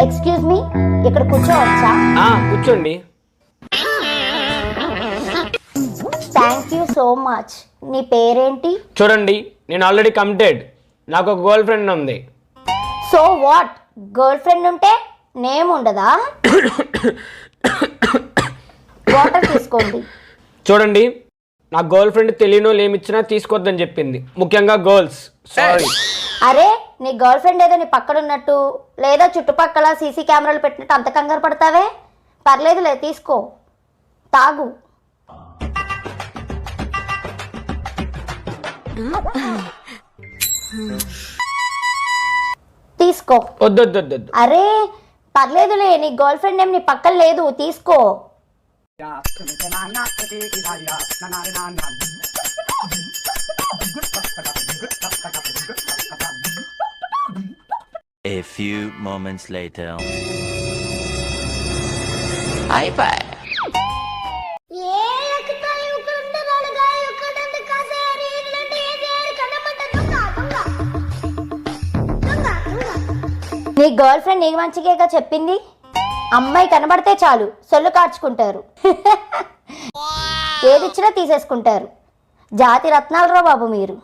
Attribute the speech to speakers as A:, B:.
A: Excuse me, ఇక్కడ కూర్చోవచ్చా?
B: కూర్చోండి.
A: Thank you so much. నీ పేరేంటి?
B: చూడండి, నేను ఆల్రెడీ కమిటెడ్. నాకు ఒక గర్ల్ ఫ్రెండ్ ఉంది.
A: So what? గర్ల్ ఫ్రెండ్ ఉంటే నేమ్ ఉండదా? వాటర్ తీసుకోండి.
B: చూడండి, నా గర్ల్ ఫ్రెండ్ తెలియనో ఏమిచ్చినా తీసుకోవద్దని చెప్పింది, ముఖ్యంగా గర్ల్స్. సారీ.
A: అరే, నీ గర్ల్ ఫ్రెండ్ ఏదో నీ పక్కన ఉన్నట్టు లేదా చుట్టుపక్కల సీసీ కెమెరాలు పెట్టినట్టు అంత కంగారు పడతావే? పర్లేదులే, తీసుకో, తాగు. తీసుకో.
B: వద్దొద్దొద్దు.
A: అరే పర్లేదులే, నీ గర్ల్ ఫ్రెండ్ ఏం నీ పక్కన లేదు, తీసుకో.
C: A few moments later.
A: నీ గర్ల్ ఫ్రెండ్ నీకు మంచిగా చెప్పింది, అమ్మాయి కనబడితే చాలు సొల్లు కార్చుకుంటారు. ఏదిచ్చినా తీసేసుకుంటారు. జాతి రత్నాలు రా బాబు మీరు.